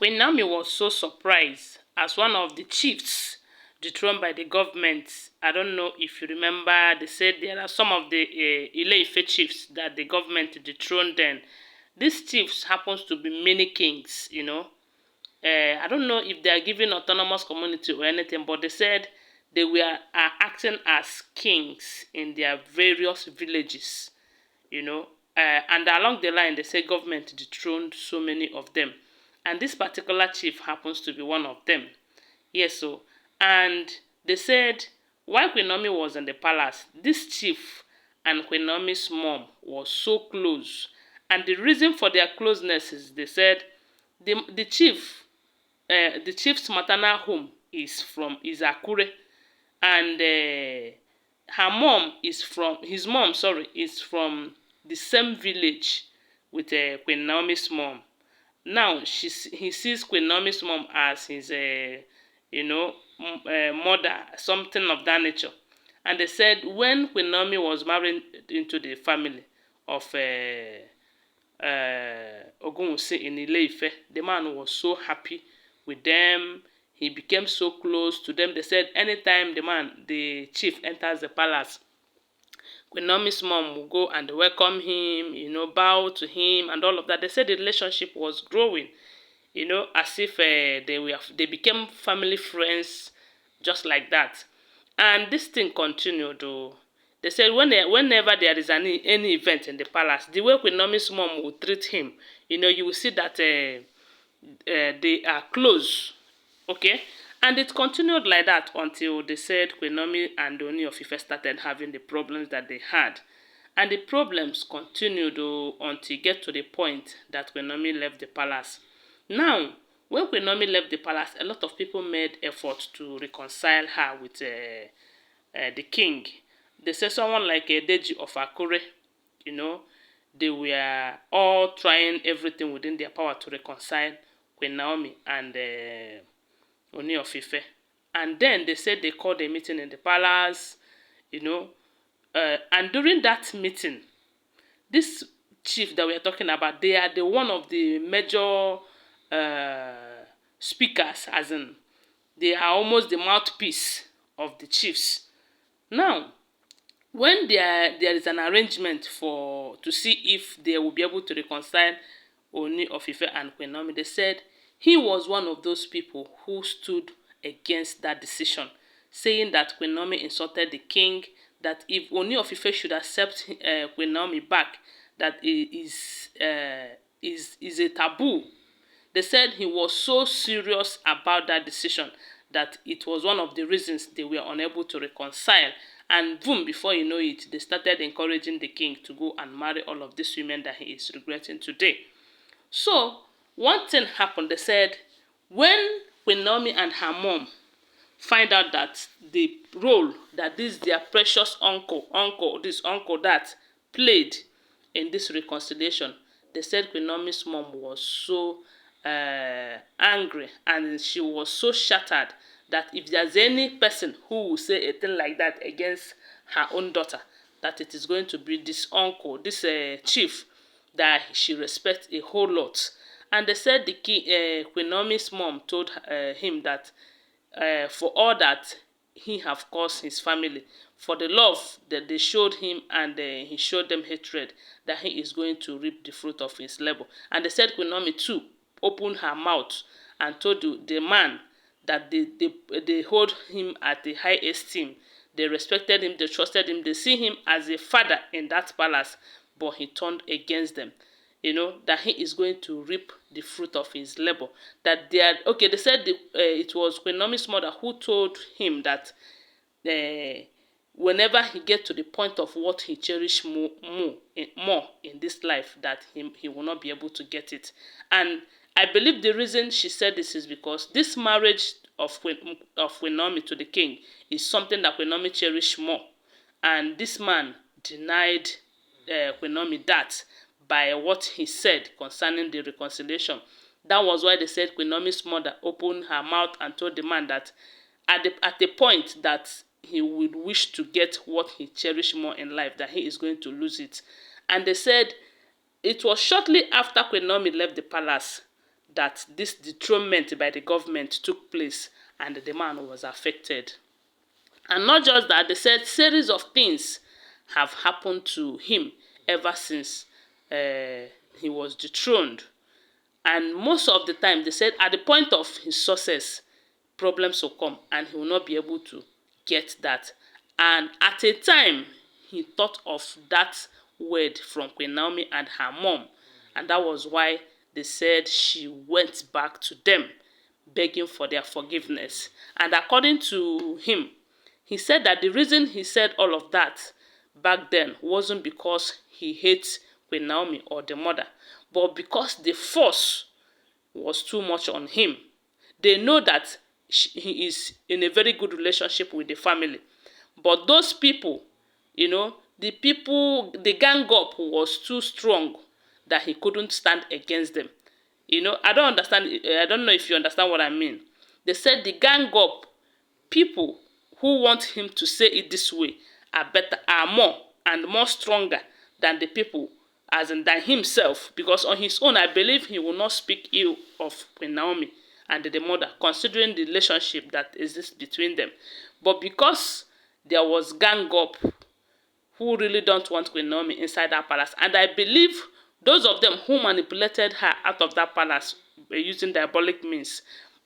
Queen Naomi was so surprised as one of the chiefs dethroned by the government. I don't know if you remember, they said there are some of the Ile-Ife chiefs that the government dethroned then. These chiefs happens to be many kings, you know. I don't know if they are given autonomous community or anything, but they said they are acting as kings in their various villages, you know. And along the line, they say government dethroned so many of them. And this particular chief happens to be one of them. Yes, so. And they said while Queen Naomi was in the palace, this chief and Queen Naomi's mom was so close. And the reason for their closeness is they said the chief's maternal home is Akure, and his mom, sorry, is from the same village with Queen Naomi's mom. Now he sees Queen Naomi's mom as his mother, something of that nature. And they said when Queen Naomi was married into the family of ogunwusi in Ile-Ife, the man was so happy with them. He became so close to them. They said anytime the chief enters the palace, Queen Naomi's mom will go and welcome him, bow to him and all of that. They said the relationship was growing, as if they became family friends, just like that. And this thing continued. They said whenever there is any event in the palace, the way Queen Naomi's mom will treat him, you will see that they are close. Okay? And it continued like that until they said Queen Naomi and Ooni of Ife started having the problems that they had. And the problems continued until it get to the point that Queen Naomi left the palace. Now, when Queen Naomi left the palace, a lot of people made effort to reconcile her with the king. They said someone like Deji of Akure, they were all trying everything within their power to reconcile Queen Naomi and Ooni of Ife. And then they said they called a meeting in the palace, and during that meeting, this chief that we are talking about, they are one of the major speakers, as in they are almost the mouthpiece of the chiefs. Now, when there is an arrangement to see if they will be able to reconcile Ooni of Ife and Queen Naomi, they said he was one of those people who stood against that decision, saying that Queen Naomi insulted the king, that if Ooni of Ife should accept Queen Naomi back, that it is a taboo. They said he was so serious about that decision that it was one of the reasons they were unable to reconcile. And boom, before you know it, they started encouraging the king to go and marry all of these women that he is regretting today. So, one thing happened. They said when Queen Naomi and her mom find out that the role that this their precious uncle that played in this reconciliation, they said Queen Naomi's mom was so angry, and she was so shattered that if there's any person who will say a thing like that against her own daughter, that it is going to be this uncle, this chief that she respects a whole lot. And they said Queen Naomi's mom told him that for all that he have caused his family, for the love that they showed him and he showed them hatred, that he is going to reap the fruit of his labor. And they said Queen Naomi too opened her mouth and told the man that they hold him at the high esteem. They respected him, they trusted him, they see him as a father in that palace, but he turned against them. That he is going to reap the fruit of his labor. That they said it was Queen Naomi's mother who told him that whenever he gets to the point of what he cherished more in this life, that he will not be able to get it. And I believe the reason she said this is because this marriage of Queen Naomi to the king is something that Queen Naomi cherished more. And this man denied Queen Naomi that by what he said concerning the reconciliation. That was why they said Queen Naomi's mother opened her mouth and told the man that at the point that he would wish to get what he cherished more in life, that he is going to lose it. And they said it was shortly after Queen Naomi left the palace that this dethronement by the government took place and the man was affected. And not just that, they said series of things have happened to him ever since he was dethroned. And most of the time, they said at the point of his success, problems will come and he will not be able to get that. And at a time, he thought of that word from Queen Naomi and her mom. And that was why they said she went back to them, begging for their forgiveness. And according to him, he said that the reason he said all of that back then wasn't because he hates Queen Naomi or the mother, but because the force was too much on him. They know that he is in a very good relationship with the family. But those people, the gang up was too strong that he couldn't stand against them. I don't understand. I don't know if you understand what I mean. They said the gang up people who want him to say it this way are more and more stronger than the people, as in than himself, because on his own, I believe he will not speak ill of Queen Naomi and the mother, considering the relationship that exists between them. But because there was gang up who really don't want Queen Naomi inside that palace, and I believe those of them who manipulated her out of that palace using diabolic means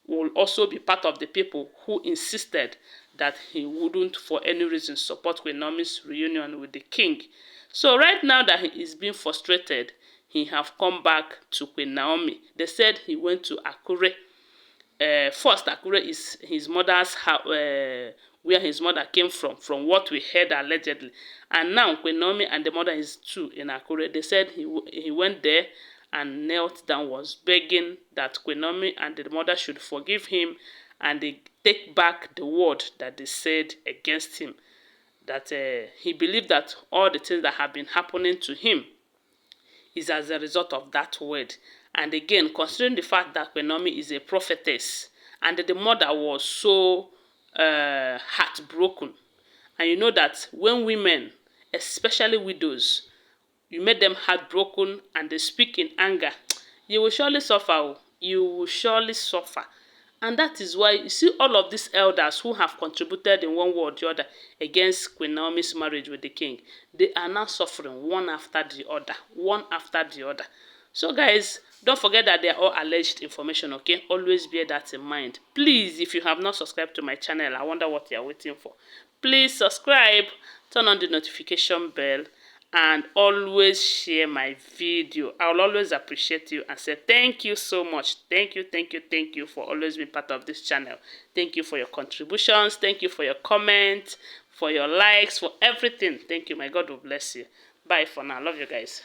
will also be part of the people who insisted that he wouldn't for any reason support Queen Naomi's reunion with the king. So right now that he is being frustrated, he have come back to Queen Naomi. They said he went to Akure. First, Akure is his mother's house, where his mother came from what we heard allegedly. And now Queen Naomi and the mother is too in Akure. They said he went there and knelt down, was begging that Queen Naomi and the mother should forgive him and they take back the word that they said against him. That he believed that all the things that have been happening to him is as a result of that word. And again, considering the fact that Queen Naomi is a prophetess and the mother was so heartbroken, and you know that when women, especially widows, you make them heartbroken and they speak in anger, you will surely suffer. You will surely suffer. And that is why you see all of these elders who have contributed in one way or the other against Queen Naomi's marriage with the king, they are now suffering one after the other, one after the other. So guys, don't forget that they are all alleged information, okay? Always bear that in mind. Please, if you have not subscribed to my channel, I wonder what you are waiting for. Please subscribe, turn on the notification bell, and always share my video. I will always appreciate you and say thank you so much. Thank you for always being part of this channel. Thank you for your contributions. Thank you for your comments, for your likes, for everything. Thank you. My God will bless you. Bye for now. Love you guys.